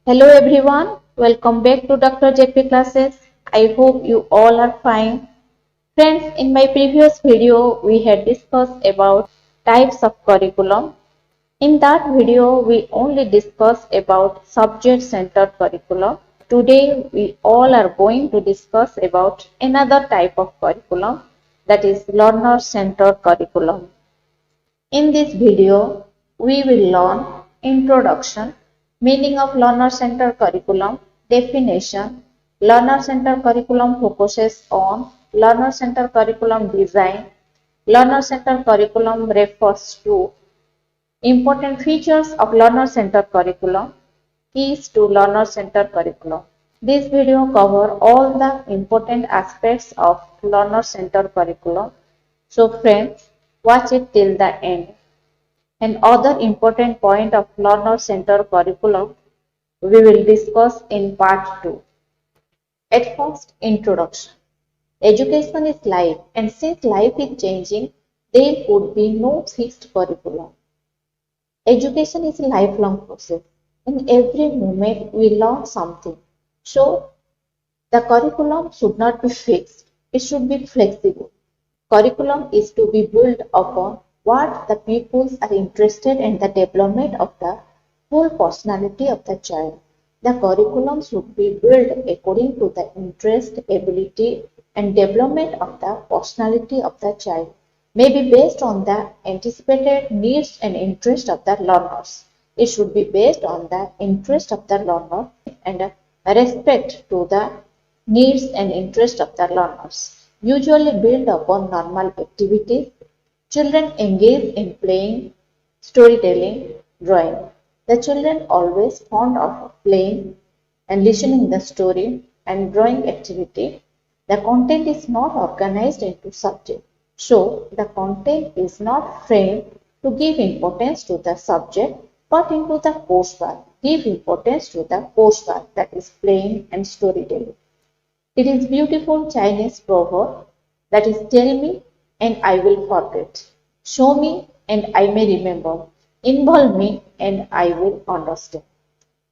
Hello everyone, welcome back to Dr. JP classes. I hope you all are fine. Friends, in my previous video, we had discussed about types of curriculum. In that video, we only discussed about subject-centered curriculum. Today, we all are going to discuss about another type of curriculum, that is learner-centered curriculum. In this video, we will learn introduction, meaning of learner-centered curriculum, definition. Learner-centered curriculum focuses on learner-centered curriculum design. Learner-centered curriculum refers to important features of learner-centered curriculum, keys to learner-centered curriculum. This video covers all the important aspects of learner-centered curriculum. So friends, watch it till the end. And other important point of learner-centered curriculum we will discuss in part 2. At first, introduction. Education is life, and since life is changing, there could be no fixed curriculum. Education is a lifelong process. In every moment, we learn something. So, the curriculum should not be fixed. It should be flexible. Curriculum is to be built upon what the pupils are interested in the development of the whole personality of the child. The curriculum should be built according to the interest, ability, and development of the personality of the child, may be based on the anticipated needs and interest of the learners. It should be based on the interest of the learner and respect to the needs and interest of the learners. Usually build upon normal activities. Children engage in playing, storytelling, drawing. The children always fond of playing and listening the story and drawing activity. The content is not organized into subject. So the content is not framed to give importance to the subject but into the coursework. Give importance to the coursework, that is playing and storytelling. It is beautiful Chinese proverb, that is tell me and I will forget. Show me and I may remember. Involve me and I will understand.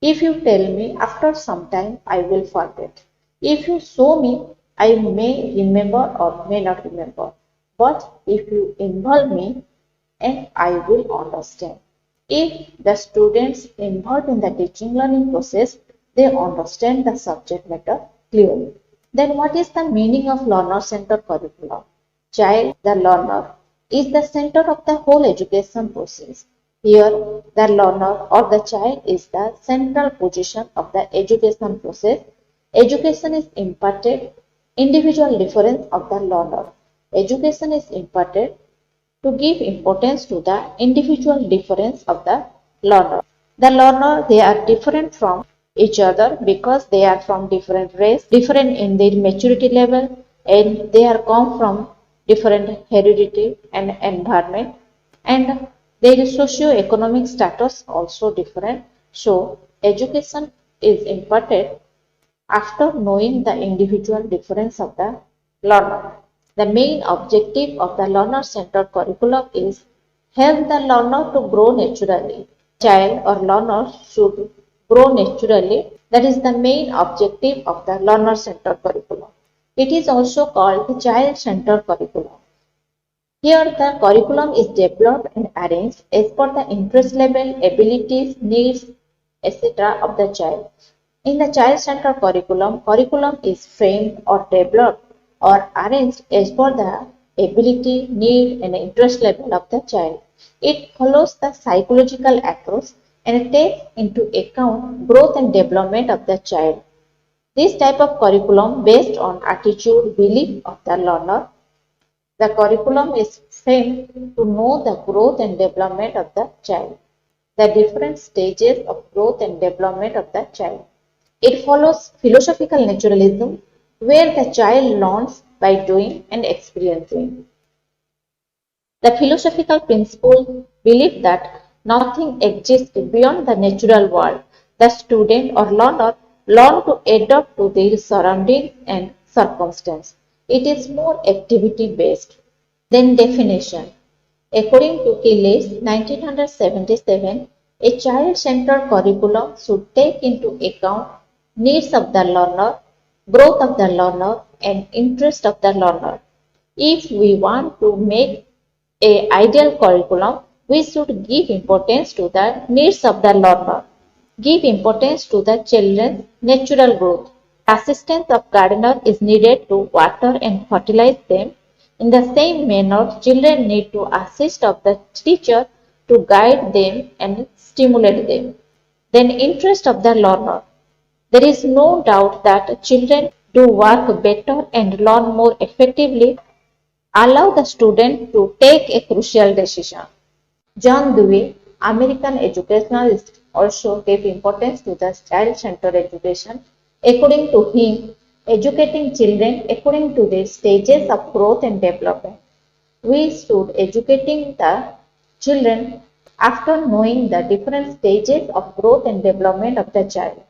If you tell me, after some time I will forget. If you show me, I may remember or may not remember. But if you involve me and I will understand. If the students involved in the teaching learning process, they understand the subject matter clearly. Then what is the meaning of learner-centered curriculum? Child, the learner, is the center of the whole education process. Here, the learner or the child is the central position of the education process. Education is imparted, individual difference of the learner. Education is imparted to give importance to the individual difference of the learner. The learner, they are different from each other because they are from different race, different in their maturity level, and they are come from different heredity and environment, and their socio-economic status also different. So education is imparted after knowing the individual difference of the learner. The main objective of the learner-centered curriculum is help the learner to grow naturally. Child or learner should grow naturally. That is the main objective of the learner-centered curriculum. It is also called the child-centered curriculum. Here the curriculum is developed and arranged as per the interest level, abilities, needs, etc. of the child. In the child-centered curriculum, curriculum is framed or developed or arranged as per the ability, need and interest level of the child. It follows the psychological approach and takes into account growth and development of the child. This type of curriculum based on attitude, belief of the learner. The curriculum is framed to know the growth and development of the child, the different stages of growth and development of the child. It follows philosophical naturalism, where the child learns by doing and experiencing. The philosophical principle believe that nothing exists beyond the natural world. The student or learner learn to adapt to their surroundings and circumstances. It is more activity based. Then definition. According to Gillis, 1977, A child-centered curriculum should take into account needs of the learner, growth of the learner, and interest of the learner. If we want to make a ideal curriculum, we should give importance to the needs of the learner. Give importance to the children's natural growth. Assistance of gardener is needed to water and fertilize them. In the same manner, children need to assist of the teacher to guide them and stimulate them. Then interest of the learner. There is no doubt that children do work better and learn more effectively. Allow the student to take a crucial decision. John Dewey, American educationalist, also gave importance to the child-centered education. According to him, educating children according to their stages of growth and development. We should educating the children after knowing the different stages of growth and development of the child.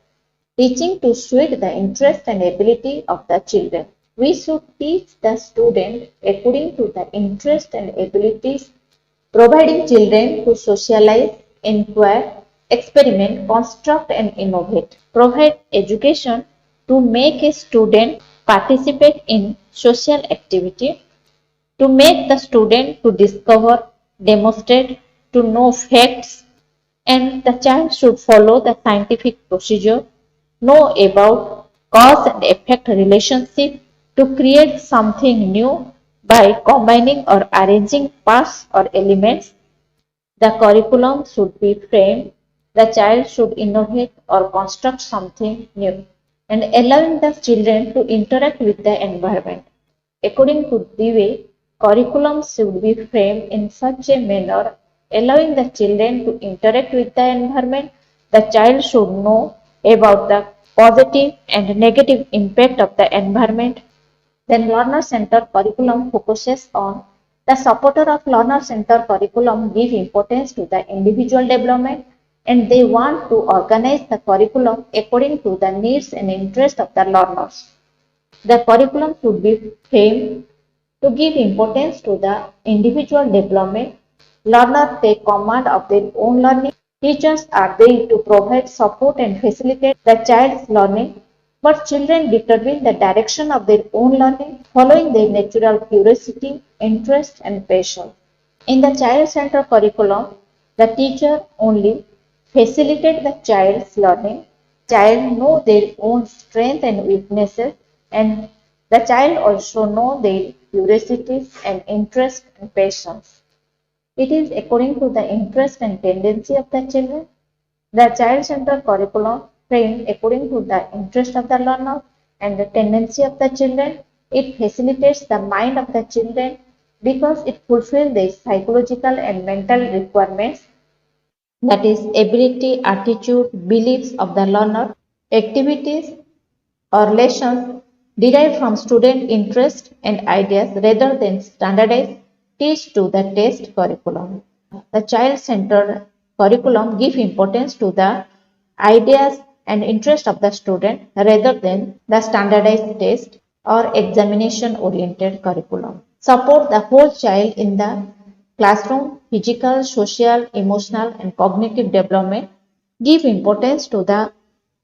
Teaching to suit the interest and ability of the children. We should teach the student according to the interest and abilities, providing children to socialize, inquire, experiment, construct and innovate. Provide education to make a student participate in social activity, to make the student to discover, demonstrate, to know facts, and the child should follow the scientific procedure, know about cause and effect relationship, to create something new by combining or arranging parts or elements. The curriculum should be framed. The child should innovate or construct something new and allowing the children to interact with the environment. According to Dewey, curriculum should be framed in such a manner allowing the children to interact with the environment. The child should know about the positive and negative impact of the environment. Then learner-centered curriculum focuses on the supporter of learner-centered curriculum give importance to the individual development and they want to organize the curriculum according to the needs and interests of the learners. The curriculum should be framed to give importance to the individual development. Learners take command of their own learning. Teachers are there to provide support and facilitate the child's learning, but children determine the direction of their own learning, following their natural curiosity, interest, and passion. In the child-centered curriculum, the teacher only facilitates the child's learning. Child know their own strengths and weaknesses, and the child also know their curiosities and interests and passions. It is according to the interest and tendency of the children. The child-centered curriculum framed according to the interest of the learner and the tendency of the children. It facilitates the mind of the children because it fulfills their psychological and mental requirements, that is ability, attitude, beliefs of the learner, activities or lessons derived from student interest and ideas rather than standardized teach to the test curriculum. The child-centered curriculum give importance to the ideas and interest of the student rather than the standardized test or examination-oriented curriculum. Support the whole child in the classroom, physical, social, emotional, and cognitive development. Give importance to the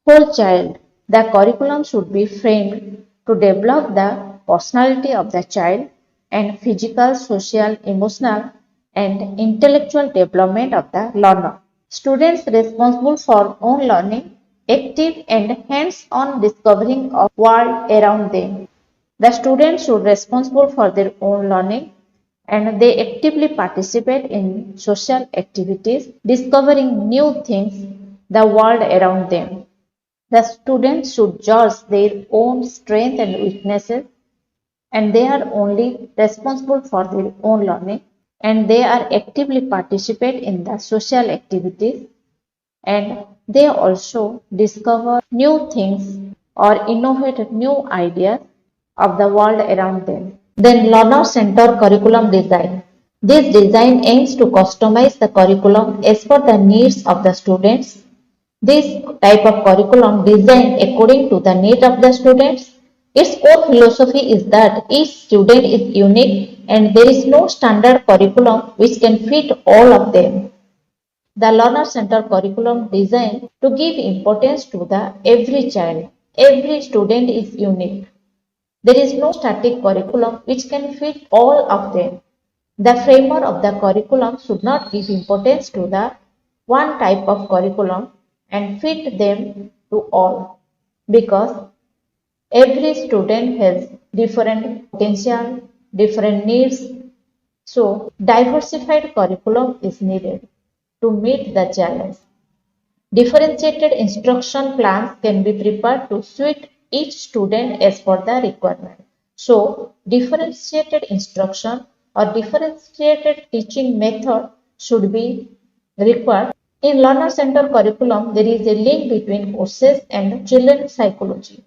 whole child. The curriculum should be framed to develop the personality of the child and physical, social, emotional, and intellectual development of the learner. Students responsible for own learning, active and hands-on discovering of world around them. The students should be responsible for their own learning and they actively participate in social activities, discovering new things, the world around them. The students should judge their own strengths and weaknesses and they are only responsible for their own learning and they are actively participate in the social activities and they also discover new things or innovate new ideas of the world around them. Then learner-centered curriculum design. This design aims to customize the curriculum as per the needs of the students. This type of curriculum designed according to the need of the students. Its core philosophy is that each student is unique and there is no standard curriculum which can fit all of them. The learner-centered curriculum designed to give importance to the every child. Every student is unique. There is no static curriculum which can fit all of them. The framer of the curriculum should not give importance to the one type of curriculum and fit them to all, because every student has different potential, different needs. So diversified curriculum is needed to meet the challenge. Differentiated instruction plans can be prepared to suit each student as per the requirement. So, differentiated instruction or differentiated teaching method should be required. In learner-centered curriculum, there is a link between courses and children's psychology.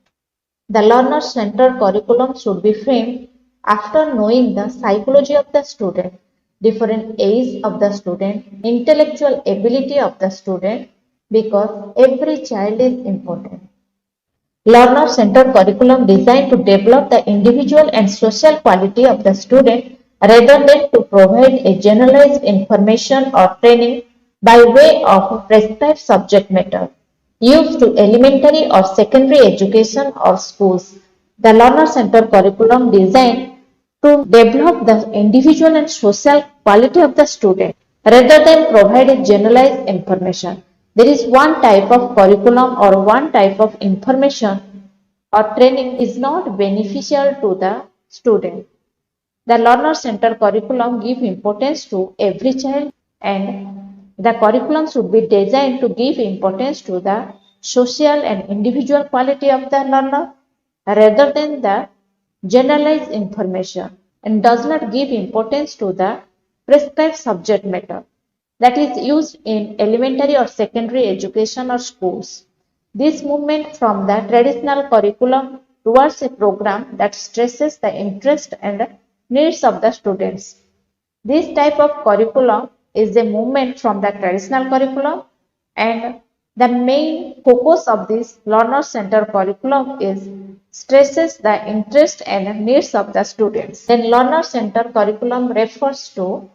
The learner-centered curriculum should be framed after knowing the psychology of the student, different age of the student, intellectual ability of the student, because every child is important. Learner-centered curriculum designed to develop the individual and social quality of the student rather than to provide a generalized information or training by way of prescribed subject matter used to elementary or secondary education or schools. The learner-centered curriculum designed to develop the individual and social quality of the student rather than provide generalized information. There is one type of curriculum or one type of information or training is not beneficial to the student. The learner-centered curriculum gives importance to every child, and the curriculum should be designed to give importance to the social and individual quality of the learner rather than the generalized information, and does not give importance to the prescribed subject matter that is used in elementary or secondary education or schools. This movement from the traditional curriculum towards a program that stresses the interest and needs of the students. This type of curriculum is a movement from the traditional curriculum, and the main focus of this learner-centered curriculum is stresses the interest and needs of the students. Then learner-centered curriculum refers to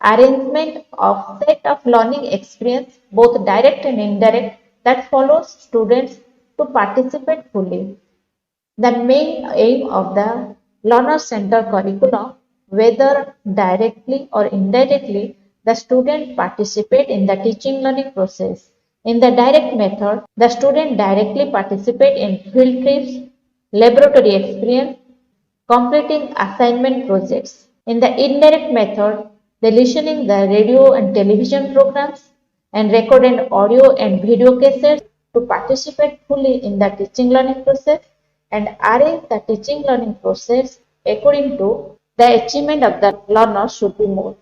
arrangement of set of learning experience, both direct and indirect, that follows students to participate fully. The main aim of the learner-centered curriculum, whether directly or indirectly, the student participate in the teaching learning process. In the direct method, the student directly participate in field trips, laboratory experience, completing assignment projects. In the indirect method, they listening the radio and television programs and recorded audio and video cassettes to participate fully in the teaching learning process and arrange the teaching learning process according to the achievement of the learner should be more.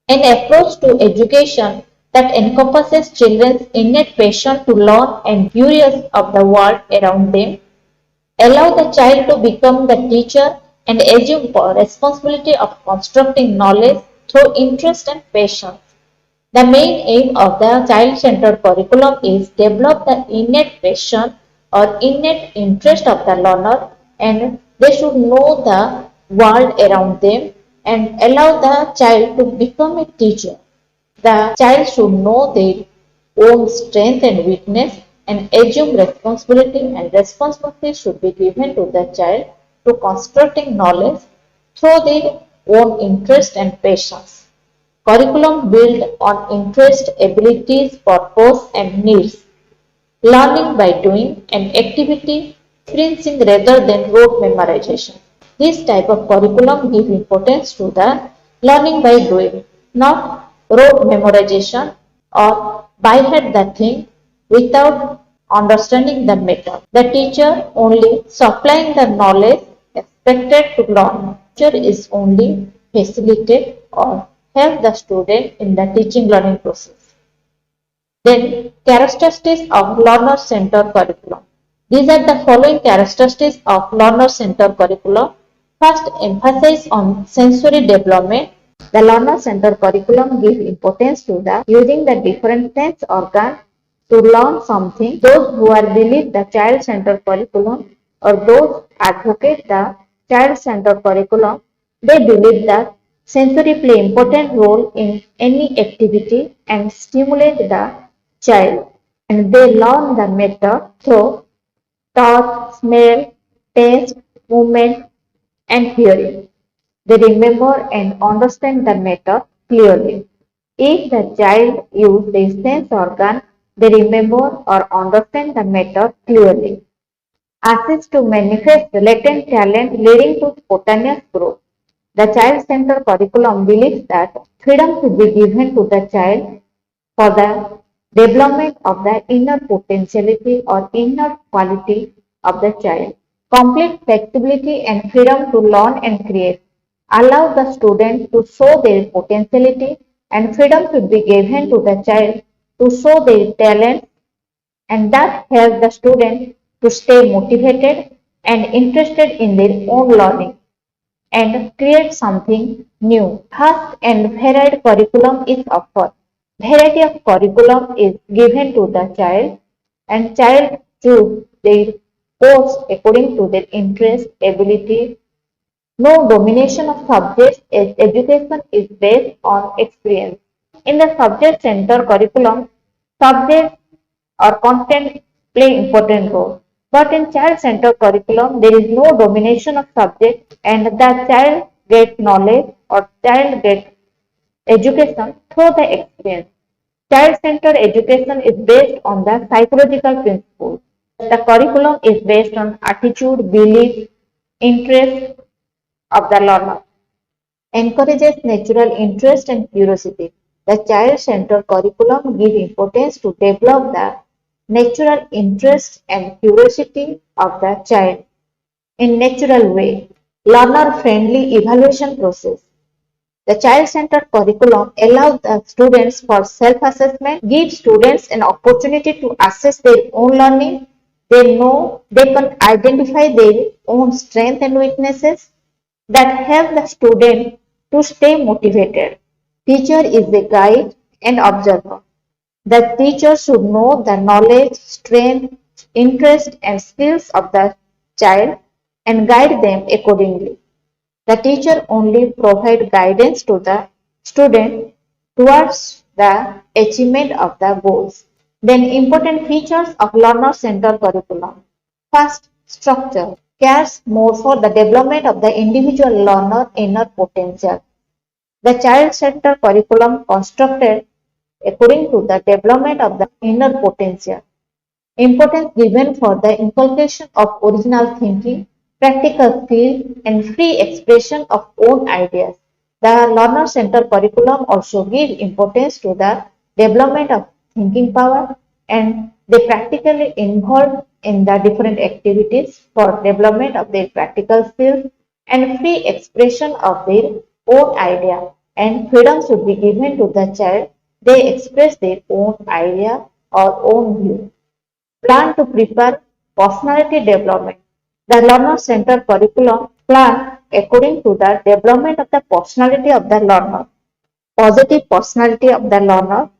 An approach to education that encompasses children's innate passion to learn and curious of the world around them, allow the child to become the teacher and assume responsibility of constructing knowledge through interest and passion. The main aim of the child-centered curriculum is develop the innate passion or innate interest of the learner, and they should know the world around them and allow the child to become a teacher. The child should know their own strength and weakness and assume responsibility, and responsibility should be given to the child to constructing knowledge through their own interest and passions. Curriculum built on interest, abilities, purpose and needs. Learning by doing an activity experiencing rather than rote memorization. This type of curriculum gives importance to the learning by doing, not rote memorization or by head the thing without understanding the method. The teacher only supplying the knowledge expected to learn. Teacher is only facilitate or help the student in the teaching learning process. Then characteristics of learner-centered curriculum. These are the following characteristics of learner-centered curriculum. First, emphasis on sensory development. The learner-centered curriculum gives importance to the using the different sense organs to learn something. Those who are believe the child-centered curriculum or those advocate the child-centered curriculum, they believe that Sensory play important role in any activity and stimulate the child, and they learn the method through touch, smell, taste, movement, and hearing. They remember and understand the method clearly. If the child uses their sense organ, they remember or understand the method clearly. Assist to manifest latent talent leading to spontaneous growth. The child-centered curriculum believes that freedom should be given to the child for the development of the inner potentiality or inner quality of the child. Complete flexibility and freedom to learn and create allow the student to show their potentiality, and freedom should be given to the child to show their talent, and that helps the student to stay motivated and interested in their own learning and create something new. Vast and varied curriculum is offered. Variety of curriculum is given to the child, and child choose their course according to their interest, ability. No domination of subjects as education is based on experience. In the subject-centered curriculum, subjects or content play important role. But in child-centered curriculum, there is no domination of subject, and the child gets knowledge or child gets education through the experience. Child-centered education is based on the psychological principles. The curriculum is based on attitude, belief, interest of the learner, encourages natural interest and curiosity. The child-centered curriculum gives importance to develop the natural interest and curiosity of the child in natural way. Learner-friendly evaluation process. The child-centered curriculum allows the students for self-assessment, gives students an opportunity to assess their own learning. They know they can identify their own strengths and weaknesses that help the student to stay motivated. Teacher is the guide and observer. The teacher should know the knowledge, strength, interest, and skills of the child and guide them accordingly. The teacher only provides guidance to the student towards the achievement of the goals. Then important features of learner-centered curriculum. First, structure cares more for the development of the individual learner inner potential. The child-centered curriculum constructed according to the development of the inner potential. Importance given for the inculcation of original thinking, practical skill, and free expression of own ideas. The learner-centered curriculum also gives importance to the development of thinking power, and they practically involved in the different activities for development of their practical skills and free expression of their own idea. And freedom should be given to the child. They express their own idea or own view. Plan to prepare personality development. The learner-centered curriculum plan according to the development of the personality of the learner, positive personality of the learner,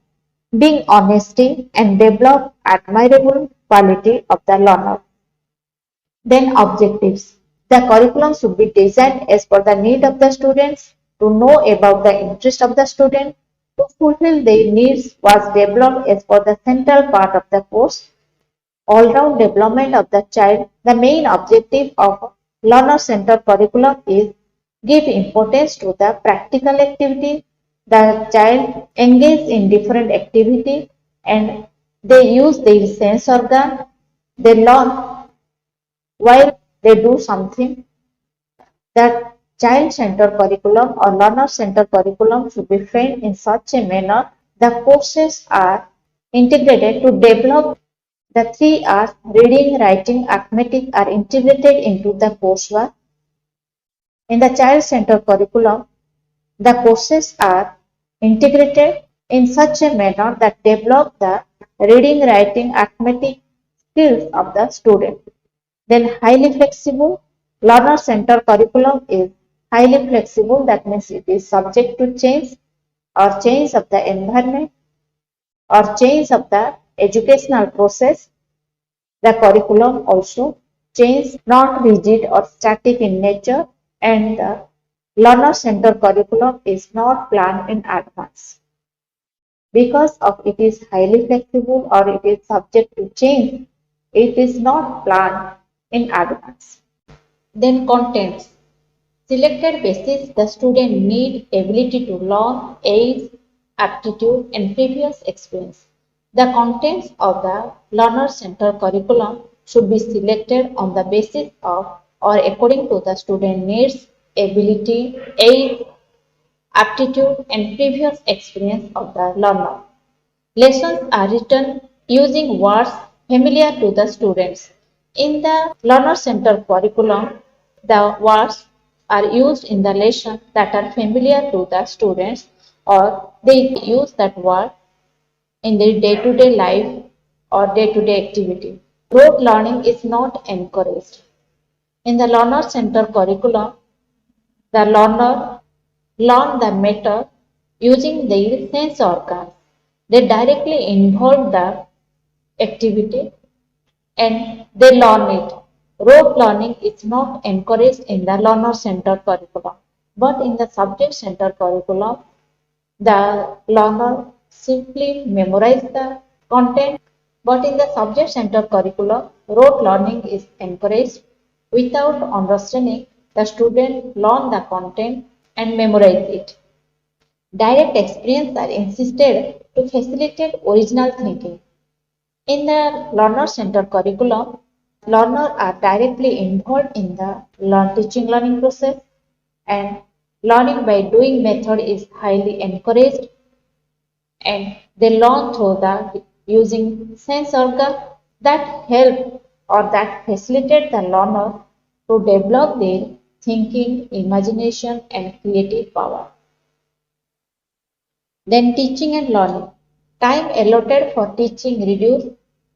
being honesty and develop admirable quality of the learner. Then objectives. The curriculum should be designed as per the need of the students, to know about the interest of the student, to fulfill their needs was developed as per the central part of the course, all-round development of the child. The main objective of learner-centered curriculum is give importance to the practical activity. The child engage in different activity and they use their sense organ. They learn while they do something. That child-centered curriculum or learner-centered curriculum should be framed in such a manner the courses are integrated to develop the 3 R's reading, writing, arithmetic are integrated into the coursework. In the child-centered curriculum, the courses are integrated in such a manner that develop the reading, writing, arithmetic skills of the student. Then highly flexible, learner-centered curriculum is highly flexible, that means it is subject to change or change of the environment or change of the educational process. The curriculum also change, not rigid or static in nature, and the Learner-centered curriculum is not planned in advance. Because of it is highly flexible or it is subject to change, it is not planned in advance. Then contents. Selected basis the student need ability to learn, age, aptitude and previous experience. The contents of the learner-centered curriculum should be selected on the basis of or according to the student needs, ability, age, aptitude and previous experience of the learner. Lessons are written using words familiar to the students. In the learner-centered curriculum, the words are used in the lesson that are familiar to the students or they use that word in their day-to-day life or day-to-day activity. Rote learning is not encouraged. In the learner-centered curriculum, the learner learn the matter using their sense organs. They directly involve the activity and they learn it. Rote learning is not encouraged in the learner-centered curriculum, but in the subject-centered curriculum, the learner simply memorize the content, but in the subject-centered curriculum, rote learning is encouraged. Without understanding, the student learn the content and memorize it. Direct experience are insisted to facilitate original thinking. In the learner-centered curriculum, learners are directly involved in the teaching learning process and learning by doing method is highly encouraged and they learn through the using sense organ that help or that facilitate the learner to develop their thinking, imagination and creative power. Then teaching and learning. Time allotted for teaching reduced.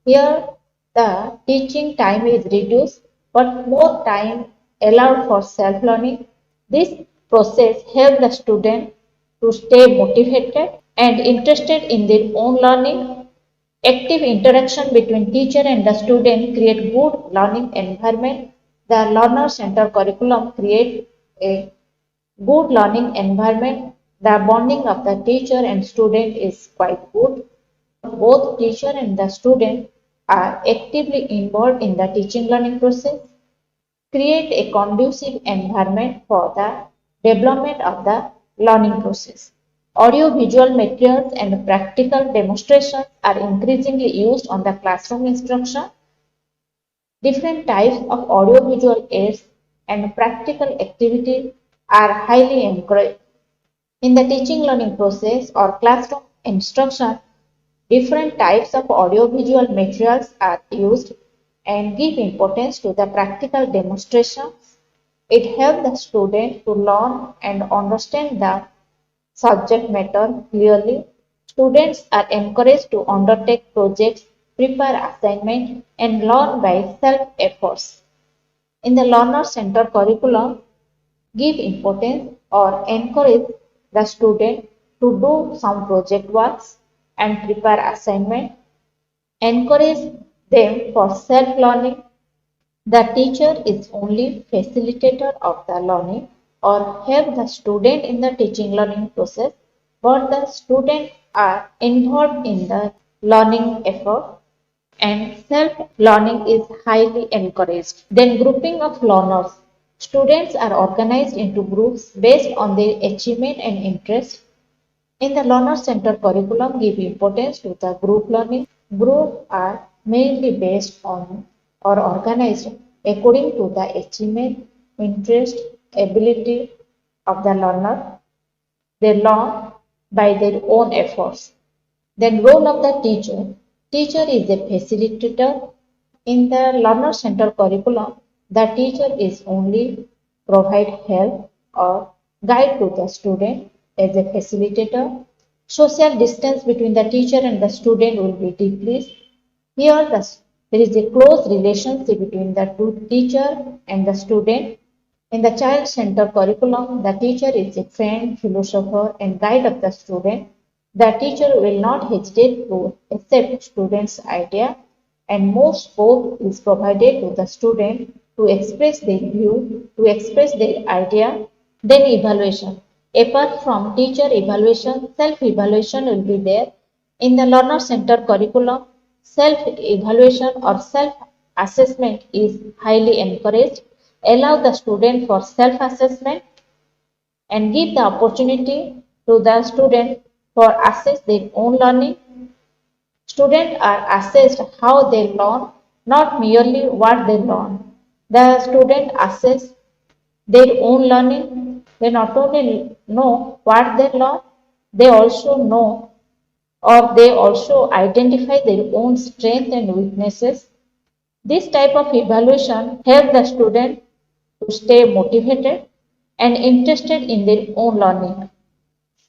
Here the teaching time is reduced but more time allowed for self-learning. This process helps the student to stay motivated and interested in their own learning. Active interaction between teacher and the student create good learning environment. The learner-centered curriculum create a good learning environment. The bonding of the teacher and student is quite good. Both teacher and the student are actively involved in the teaching learning process. Create a conducive environment for the development of the learning process. Audio-visual materials and practical demonstrations are increasingly used on the classroom instruction. Different types of audio-visual aids and practical activities are highly encouraged. In the teaching learning process or classroom instruction, different types of audio-visual materials are used and give importance to the practical demonstrations. It helps the student to learn and understand the subject matter clearly. Students are encouraged to undertake projects, prepare assignments, and learn by self-efforts. In the learner-centered curriculum, give importance or encourage the student to do some project works and prepare assignment. Encourage them for self-learning. The teacher is only facilitator of the learning or help the student in the teaching learning process, but the students are involved in the learning effort and self-learning is highly encouraged. Then grouping of learners. Students are organized into groups based on their achievement and interest. In the learner-centered curriculum, give importance to the group learning. Groups are mainly based on or organized according to the achievement, interest, ability of the learner. They learn by their own efforts. Then role of the teacher. Teacher is a facilitator. In the learner-centered curriculum, the teacher is only provide help or guide to the student as a facilitator. Social distance between the teacher and the student will be decreased. Here there is a close relationship between the two teacher and the student. In the child-centered curriculum, the teacher is a friend, philosopher, and guide of the student. The teacher will not hesitate to accept students' idea, and most scope is provided to the student to express their view, to express their idea. Then evaluation. Apart from teacher evaluation, self-evaluation will be there. In the learner-centered curriculum, self-evaluation or self-assessment is highly encouraged. Allow the student for self-assessment and give the opportunity to the student for assess their own learning. Students are assessed how they learn, not merely what they learn. The student assess their own learning. They not only know what they learn, they also know or they also identify their own strengths and weaknesses. This type of evaluation helps the student to stay motivated and interested in their own learning.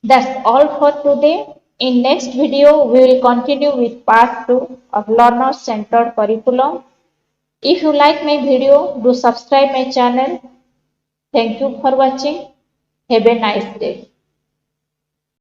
That's all for today. In next video, we will continue with part 2 of learner-centered curriculum. If you like my video, do subscribe my channel. Thank you for watching. Have a nice day.